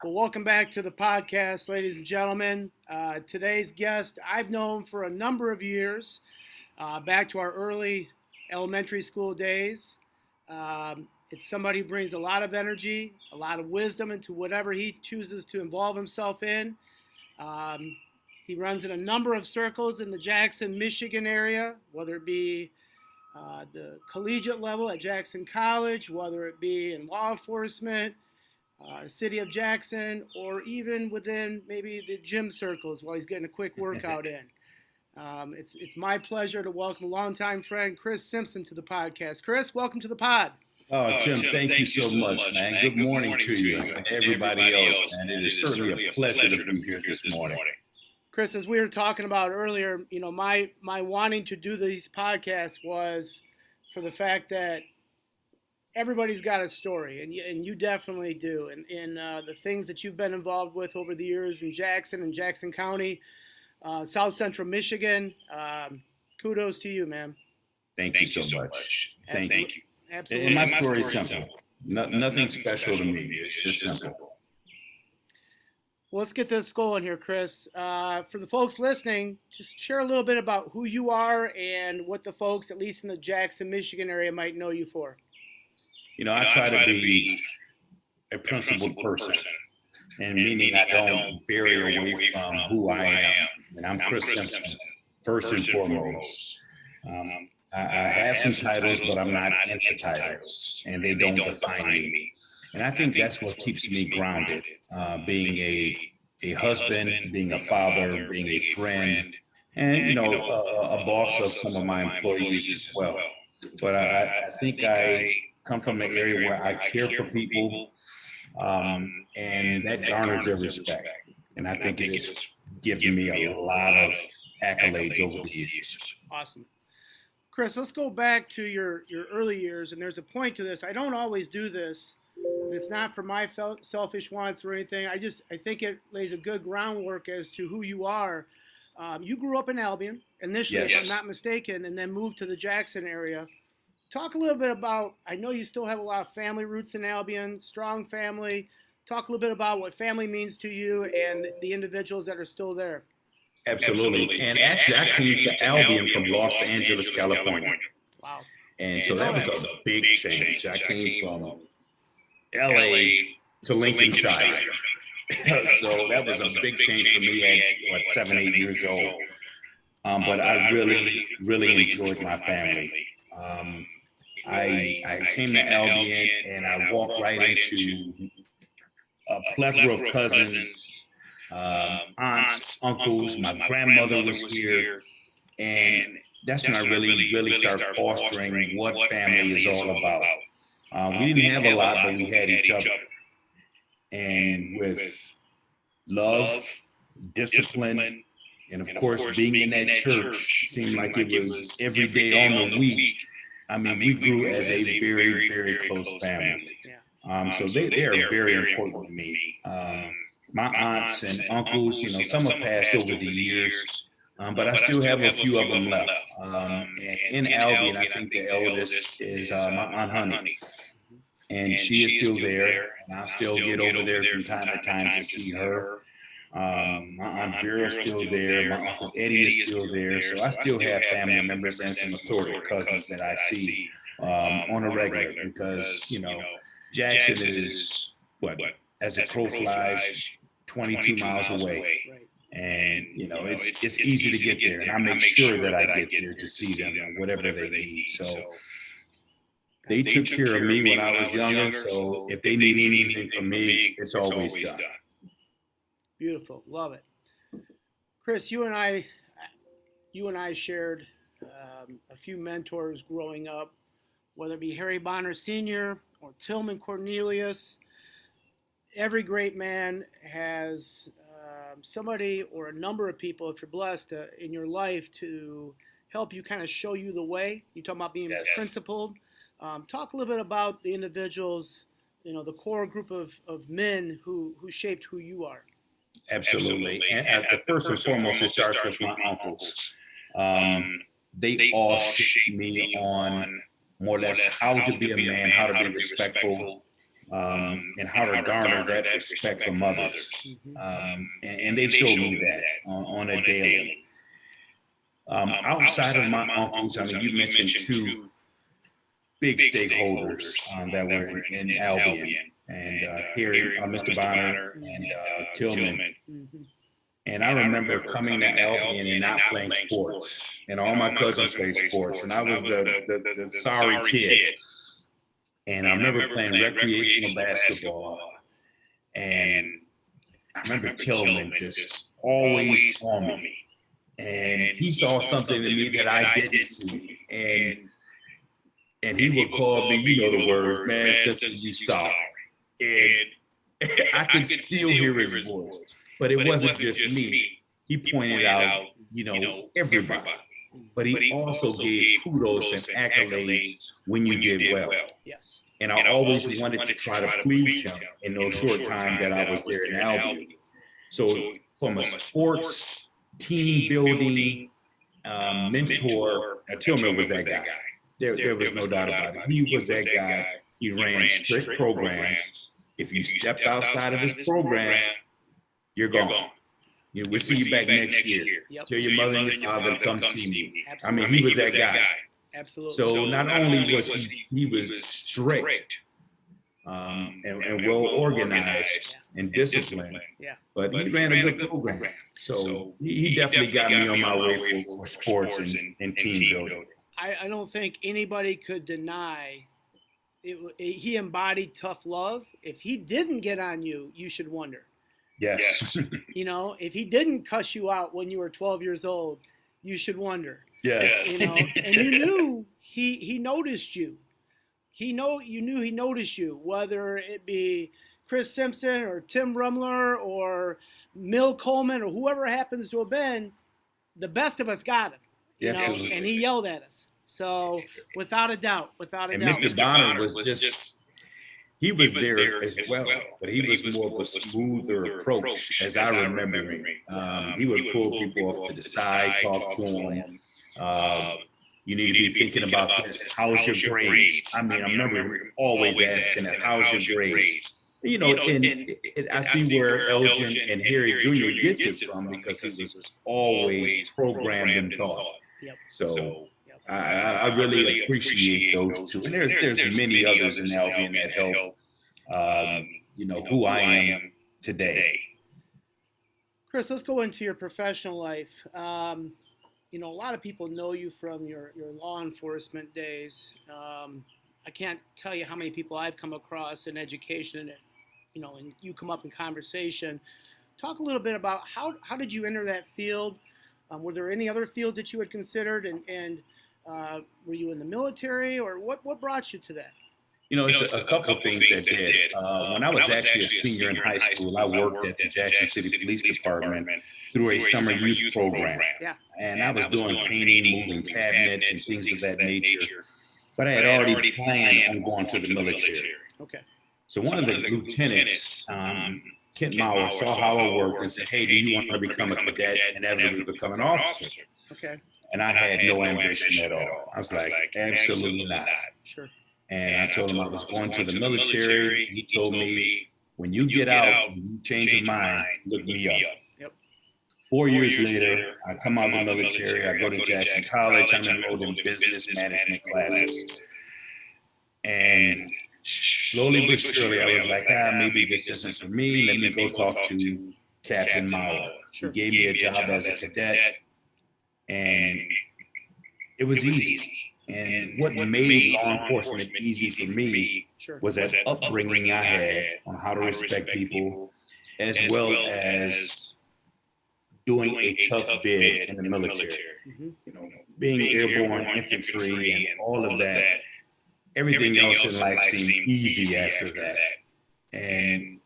Well, welcome back to the podcast, ladies and gentlemen. Today's guest I've known for a number of years, back to our early elementary school days. It's somebody who brings a lot of energy, a lot of wisdom into whatever he chooses to involve himself in. Um, he runs in a number of circles in the Jackson, Michigan area, whether it be the collegiate level at Jackson College, whether it be in law enforcement, city of Jackson, or even within maybe the gym circles while he's getting a quick workout in. It's my pleasure to welcome a longtime friend, Chris Simpson, to the podcast. Chris, welcome to the pod. Tim, thank you so much, man. Good morning to you and everybody else, man. It is certainly a pleasure to be here this morning. Chris, as we were talking about earlier, my wanting to do these podcasts was for the fact that everybody's got a story, and you definitely do. And in the things that you've been involved with over the years in Jackson and Jackson County, South Central Michigan, kudos to you, man. Thank you so much. Thank you. Absolutely. And my story is simple. Nothing special to me. It's just simple. Well, let's get this going here, Chris. For the folks listening, just share a little bit about who you are and what the folks, at least in the Jackson, Michigan area, might know you for. I try to be a principled person, and meaning I don't vary away from who I am. And I'm Chris Simpson, first and foremost. I have some titles, but I'm not into titles, and they don't define me. And I think that's what keeps me grounded, being a husband, being a father, being a friend, and, a boss of some of my employees as well. But I think I come from an area where I care for people, and that garners their respect. And I think it has given me a lot of accolades over the years. Awesome. Chris, let's go back to your early years, and there's a point to this. I don't always do this. It's not for my selfish wants or anything. I think it lays a good groundwork as to who you are. You grew up in Albion initially, Yes. if I'm not mistaken, and then moved to the Jackson area. Talk a little bit about, I know you still have a lot of family roots in Albion, strong family. Talk a little bit about what family means to you and the individuals that are still there. Absolutely. And actually, I came to Albion from Los Angeles, California. Wow. And so that was a big change. I came from LA to Lincolnshire. So that was a big change for me at 7, 8 years old. But I really, really enjoyed my family. I came to Albion and I walked right into a plethora of cousins, aunts, uncles. My grandmother was here. And that's when I really started fostering what family is all about. We didn't have a lot, but we had each other. And with love, discipline, and of course, being in that church seemed like it was every day on the week. I mean, we grew as a very, very close family. So they are very important to me. My aunts and uncles, some have passed over the years, but I still have a few of them left. And in Albion, I think the eldest is my Aunt Honey. And she is still there, and I still get over there from time to time to see her. My Aunt Vera's still there. My Uncle Eddie is still there. So I still have family members and some assorted cousins that I see on a regular because, Jackson is, as a crow flies, 22 miles away. And, it's easy to get there. And I make sure that I get there to see them and whatever they need. So they took care of me when I was younger. So if they need anything from me, it's always done. Beautiful. Love it. Chris, you and I shared a few mentors growing up, whether it be Harry Bonner Sr. or Tillman Cornelius. Every great man has somebody or a number of people, if you're blessed, in your life to help you kind of show you the way. You talk about being principled. Talk a little bit about the individuals, the core group of men who shaped who you are. Absolutely. And the first and foremost, it starts with my uncles. They all shaped me on more or less how to be a man, how to be respectful, and how to garner that respect from others. And they showed me that on a daily. Outside of my uncles, I mean, you mentioned two big stakeholders that were in Albion, and Harry, Mr. Bonner, and Tillman. And I remember coming to Albion and not playing sports, and all my cousins played sports, and I was the sorry kid. And I remember playing recreational basketball, and I remember Tillman just always on me, and he saw something in me that I didn't see, and he would call me, you know the word, man, Simpson, you sorry, and I could still hear his voice. But it wasn't just me. He pointed out, you know, everybody. But he also gave kudos and accolades when you did well. Yes. And I always wanted to try to please him in those short time that I was there in Albion. So from a sports, team building, mentor, Tillman was that guy. There was no doubt about it. He was that guy. He ran strict programs. If you stepped outside of his program, you're gone. You know, we'll see you back next year. Tell your mother and your father to come see me. Absolutely. I mean, he was that guy. Absolutely. So not only was he was strict and well organized and disciplined, but he ran a good program. So he definitely got me on my way for sports and team building. I don't think anybody could deny he embodied tough love. If he didn't get on you, you should wonder. Yes. You know, if he didn't cuss you out when you were 12 years old, you should wonder. Yes. You know, and you knew he noticed you. You knew he noticed you, whether it be Chris Simpson or Tim Rumler or Mill Coleman or whoever it happens to have been. The best of us got him. You know, Absolutely. and he yelled at us. So without a doubt. And Mr. Bonner was just. He was there as well, but he was more of a smoother approach, as I remember him. He would pull people off to the side, talk to them. You need to be thinking about this. How's your grades? I mean, I remember him always asking that, how's your grades? You know, and I see where Elgin and Harry Jr. gets it from, because he was always programmed and thought. So I really appreciate those two. And there's many others in Albion that help, you know, who I am today. Chris, let's go into your professional life. You know, a lot of people know you from your law enforcement days. I can't tell you how many people I've come across in education, and, you know, and you come up in conversation. Talk a little bit about how did you enter that field? Were there any other fields that you had considered, and were you in the military, or what brought you to that? You know, it's a couple of things that did. When I was actually a senior in high school, I worked at the Jackson City Police Department through a summer youth program. Yeah. And I was doing painting, moving cabinets, and things of that nature. But I had already planned on going to the military. Okay. So one of the lieutenants, Kent Mauer, saw how I worked and said, hey, do you want to become a cadet and inevitably become an officer? Okay. And I had no ambition at all. I was like, absolutely not. Sure. And I told him I was going to the military. He told me, when you get out and you change your mind, look me up. Yep. 4 years later, I come out of the military. I go to Jackson College. I'm enrolled in business management classes. And slowly but surely, I was like, maybe this isn't for me. Let me go talk to Captain Mauer. He gave me a job as a cadet, and it was easy. And what made law enforcement easy for me was that upbringing I had on how to respect people, as well as doing a tough bid in the military. You know, being airborne infantry and all of that. Everything else in life seemed easy after that. And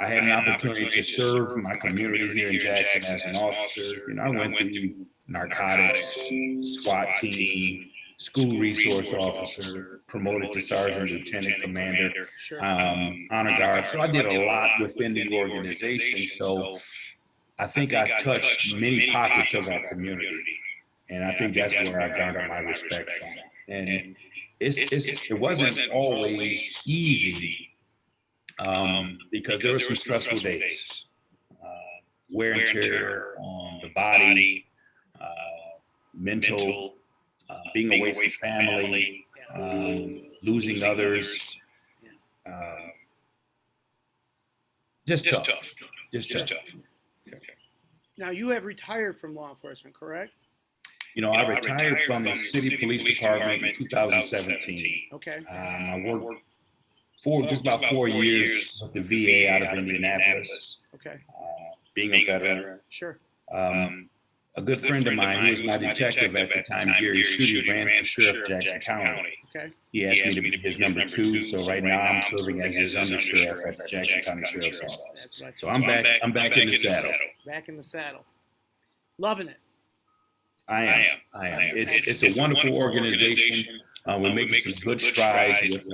I had an opportunity to serve my community here in Jackson as an officer. You know, I went through narcotics, SWAT team, school resource officer, promoted to sergeant, lieutenant commander, honor guard. So I did a lot within the organization. So I think I touched many pockets of our community. And I think that's where I garnered my respect from. And it wasn't always easy, because there were some stressful days, wear and tear on the body, mental, being away from family, losing others, just tough. Now, you have retired from law enforcement, correct? I retired from the city police department in 2017. Okay. I worked for just about 4 years with the VA out of Indianapolis. Okay. Being a veteran. Sure. A good friend of mine, who was my detective at the time, Gary Schutte, ran for sheriff Jackson County. Okay. He asked me to be his number 2, so right now I'm serving as his undersheriff at the Jackson County Sheriff's Office. So I'm back in the saddle. Back in the saddle. Loving it. I am. It's a wonderful organization. We're making some good strides with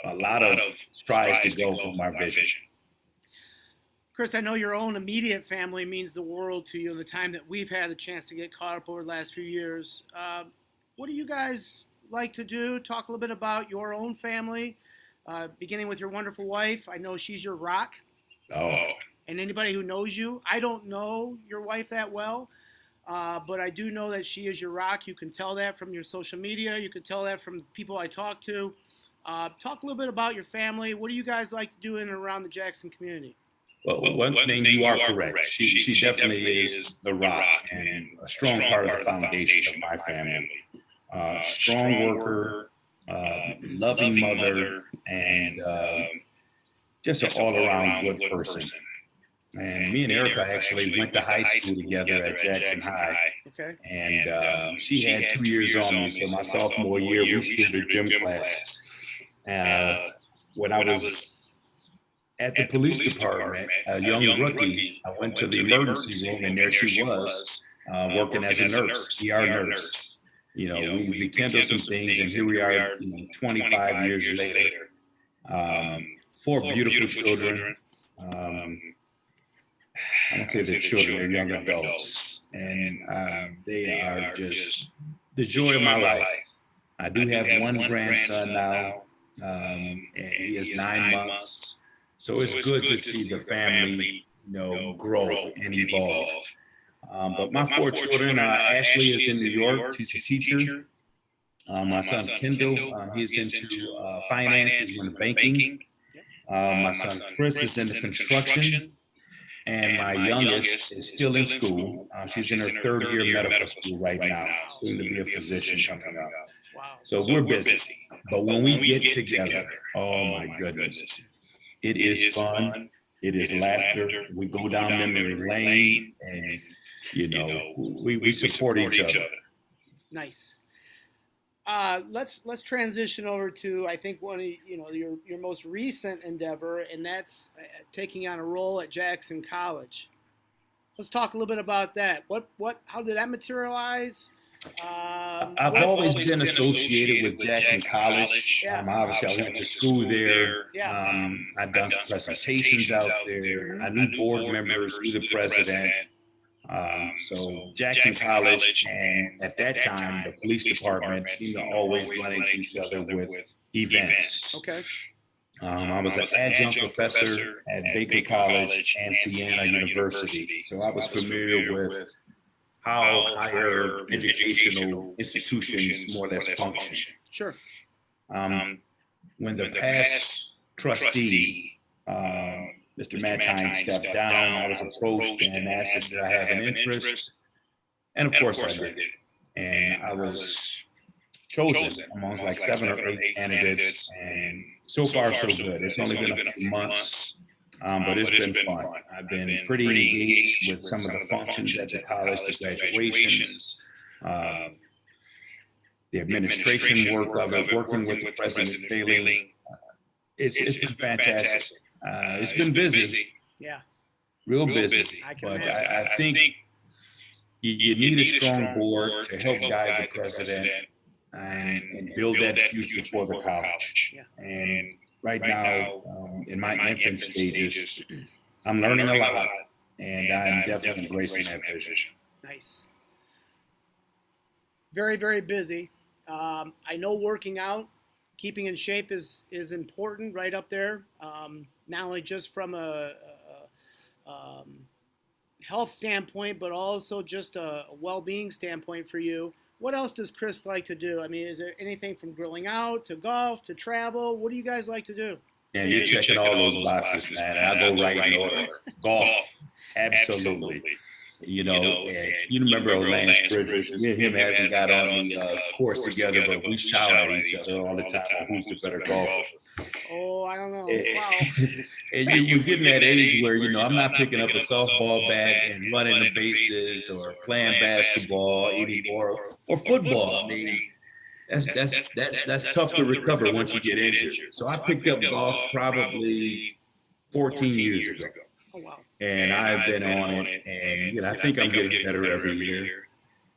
a lot of strides to go from our vision. Chris, I know your own immediate family means the world to you in the time that we've had a chance to get caught up over the last few years. What do you guys like to do? Talk a little bit about your own family, beginning with your wonderful wife. I know she's your rock. Oh. And anybody who knows you, I don't know your wife that well, but I do know that she is your rock. You can tell that from your social media. You can tell that from people I talk to. Talk a little bit about your family. What do you guys like to do in and around the Jackson community? Well, one thing, you are correct. She definitely is the rock and a strong part of the foundation of my family. Strong worker, loving mother, and just an all-around good person. And me and Erica actually went to high school together at Jackson High. Okay. And she had 2 years on me, so my sophomore year we shared a gym class. When I was at the police department, a young rookie, I went to the emergency room, and there she was, working as a nurse, ER nurse. We rekindled some things, and here we are, 25 years later. 4 beautiful children. I don't say they're children, they're young adults. And they are just the joy of my life. I do have one grandson now, and he is 9 months. So it's good to see the family, grow and evolve. But my 4 children, Ashley is in New York. She's a teacher. My son Kendall, he's into finance. He's in banking. My son Chris is into construction. And my youngest is still in school. She's in her 3rd year medical school right now, soon to be a physician coming up. Wow. So we're busy. But when we get together, oh my goodness. It is fun. It is laughter. We go down memory lane, and we support each other. Nice. Let's transition over to, I think, one of your most recent endeavor, and that's taking on a role at Jackson College. Let's talk a little bit about that. How did that materialize? I've always been associated with Jackson College. Obviously, I went to school there. I've done some presentations out there. I knew board members, knew the president. So Jackson College, and at that time, the police department seemed to always run into each other with events. Okay. I was an adjunct professor at Baker College and Siena University, so I was familiar with how higher educational institutions more or less function. Sure. When the past trustee, Mr. Mattine, stepped down, I was approached and asked if I had an interest. And of course I did. And I was chosen amongst like 7 or 8 candidates. And so far, so good. It's only been a few months, but it's been fun. I've been pretty engaged with some of the functions at the college, the graduations, the administration work of it, working with the president daily. It's been fantastic. It's been busy. Yeah. Real busy. But I think you need a strong board to help guide the president and build that future for the college. Yeah. And right now, in my infant stages, I'm learning a lot, and I'm definitely embracing that vision. Nice. Very, very busy. I know working out keeping in shape is important, right up there. Not only just from health standpoint, but also just a well-being standpoint for you. What else does Chris like to do? I mean, is there anything from grilling out to golf to travel? What do you guys like to do? And you're checking all those boxes, man. And I go right in order. Golf, absolutely. You know, and you remember Lance Bridges. Me and him hasn't got on the course together, but we shout at each other all the time on who's the better golfer. Oh, I don't know. Wow. And you're getting that age where, you know, I'm not picking up a softball bat and running the bases or playing basketball anymore or football. I mean, that's tough to recover once you get injured. So I picked up golf probably 14 years ago. Oh, wow. And I've been on it, and you know, I think I'm getting better every year.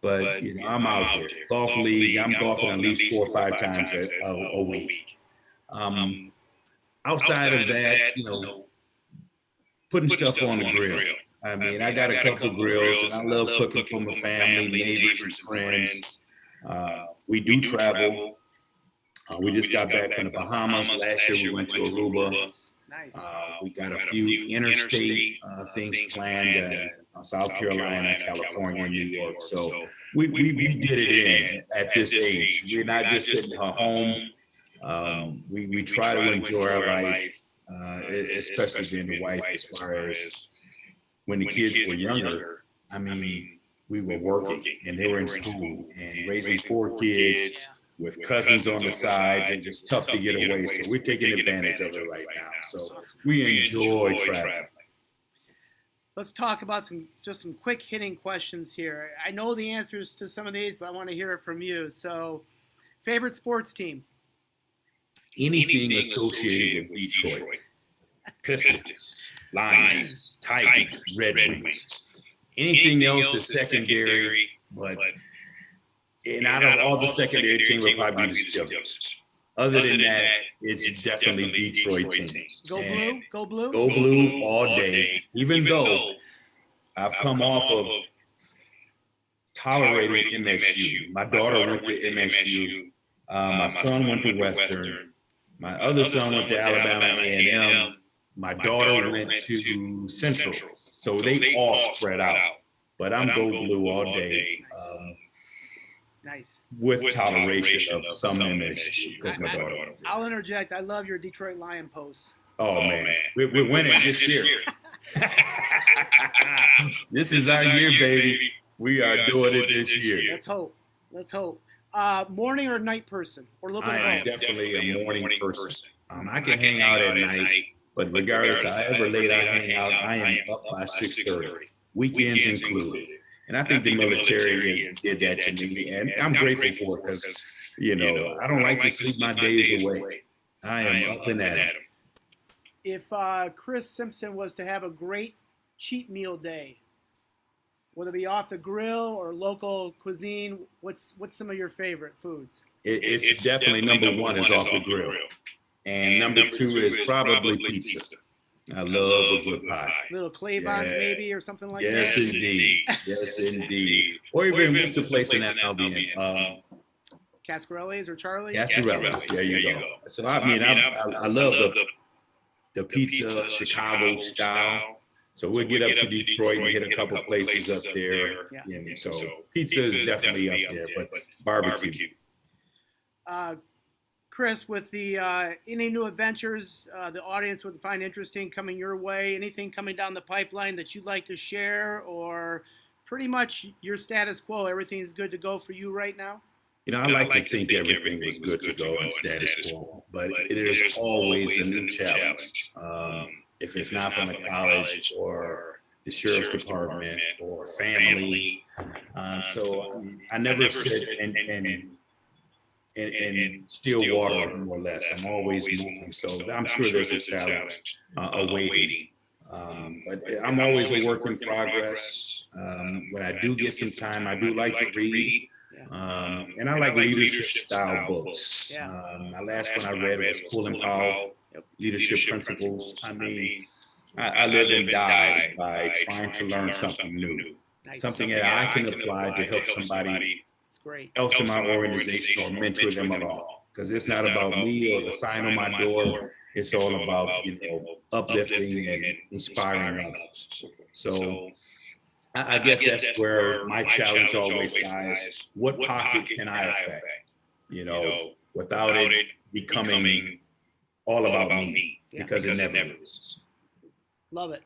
But you know, I'm out there. Golf league, I'm golfing at least 4 or 5 times a week. Outside of that, you know, putting stuff on the grill. I mean, I got a couple grills, and I love cooking for my family, neighbors, and friends. We do travel. We just got back from the Bahamas. Last year we went to Aruba. Nice. We got a few interstate things planned South Carolina, California, New York. So we did it in at this age. We're not just sitting at home. We try to enjoy our life, especially being the wife, as far as when the kids were younger. I mean, we were working and they were in school and raising 4 kids with cousins on the side, and it's tough to get away. So we're taking advantage of it right now. So we enjoy traveling. Let's talk about some quick hitting questions here. I know the answers to some of these, but I want to hear it from you. So, favorite sports team? Anything associated with Detroit. Pistons, Lions, Tigers, Red Wings. Anything else is secondary, but and out of all the secondary teams, will probably be the Steelers. Other than that, it's definitely Detroit teams. Go blue, go blue, go blue all day. Even though I've come off of tolerating MSU. My daughter went to MSU. My son went to Western. My other son went to Alabama A&M. My daughter went to Central. So they all spread out. But I'm go blue all day. Nice. With toleration of some MSU. I'll interject. I love your Detroit Lion posts. Oh, man. We're winning this year. This is our year, baby. We are doing it this year. Let's hope. Morning or night person? Or a little bit of both? I am definitely a morning person. I can hang out at night, but regardless of however late I hang out, I am up by 6:30. Weekends included. And I think the military has did that to me, and I'm grateful for it because, you know, I don't like to sleep my days away. I am up and at 'em. If Chris Simpson was to have a great cheat meal day, whether it be off the grill or local cuisine, what's some of your favorite foods? It's definitely number one is off the grill, and number 2 is probably pizza. I love a good pie. Little Clavons maybe or something like that? Yes, indeed. Yes, indeed. Or even what's the place in that Albion? Cascarelli's or Charlie's? Cascarelli's. There you go. So, I mean, I love the pizza, Chicago style. So we'll get up to Detroit and hit a couple places up there. Yeah. So pizza is definitely up there, but barbecue. Chris, with the any new adventures the audience would find interesting coming your way, anything coming down the pipeline that you'd like to share, or pretty much your status quo, everything's good to go for you right now? You know, I like to think everything was good to go in status quo, but it is always a new challenge. If it's not from a college or the sheriff's department or family. So I never sit in still water, more or less. I'm always moving. So I'm sure there's a challenge awaiting. But I'm always a work in progress. When I do get some time, I do like to read. And I like leadership style books. My last one I read was Cool and Powell, Leadership Principles. I mean, I live and die by trying to learn something new, something that I can apply to help somebody else in my organization or mentor them along. because it's not about me or the sign on my door. It's all about, uplifting and inspiring others. So I guess that's where my challenge always lies. What pocket can I affect? Without it becoming all about me, because it never is. Love it.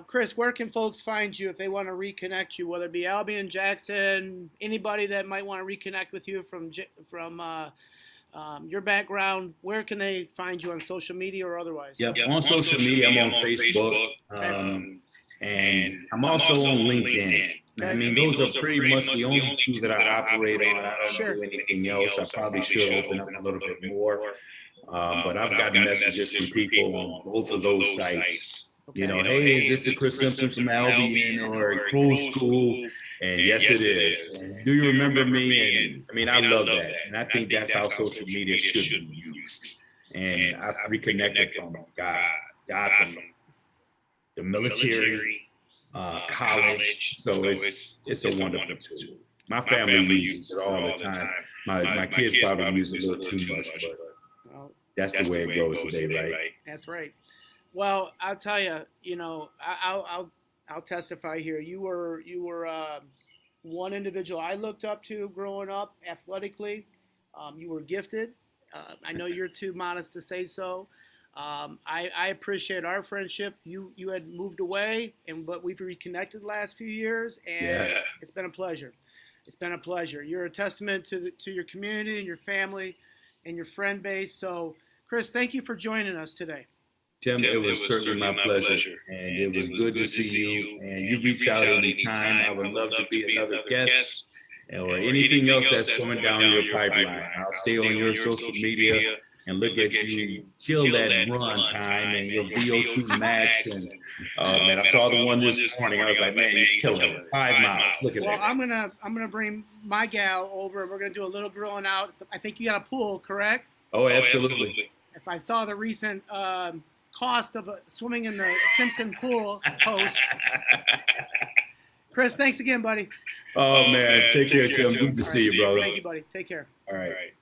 Chris, where can folks find you if they want to reconnect you, whether it be Albion, Jackson, anybody that might want to reconnect with you from your background? Where can they find you on social media or otherwise? Yep, on social media, I'm on Facebook, and I'm also on LinkedIn. I mean, those are pretty much the only two that I operate on. I don't do anything else. I probably should open up a little bit more. But I've gotten messages from people on both of those sites. Hey, is this a Chris Simpson from Albion or a closed school? And yes, it is. And do you remember me? And I mean, I love that. And I think that's how social media should be used. And I've reconnected from God from the military, college. So it's a wonderful tool. My family uses it all the time. My kids probably use it a little too much, but that's the way it goes today, right? That's right. Well, I'll tell you, I'll testify here. You were one individual I looked up to growing up athletically. You were gifted. I know you're too modest to say so. I appreciate our friendship. You had moved away, but we've reconnected the last few years, and it's been a pleasure. It's been a pleasure. You're a testament to your community and your family and your friend base. So, Chris, thank you for joining us today. Tim, it was certainly my pleasure, and it was good to see you. And you reach out anytime. I would love to be another guest or anything else that's coming down your pipeline. I'll stay on your social media and look at you kill that run time and your VO2 max. And man, I saw the one this morning. I was like, man, he's killing it. 5 miles. Look at that. Well, I'm gonna bring my gal over, and we're gonna do a little grilling out. I think you got a pool, correct? Oh, absolutely. If I saw the recent cost of swimming in the Simpson pool post. Chris, thanks again, buddy. Oh, man. Take care, Tim. Good to see you, brother. Thank you, buddy. Take care. All right.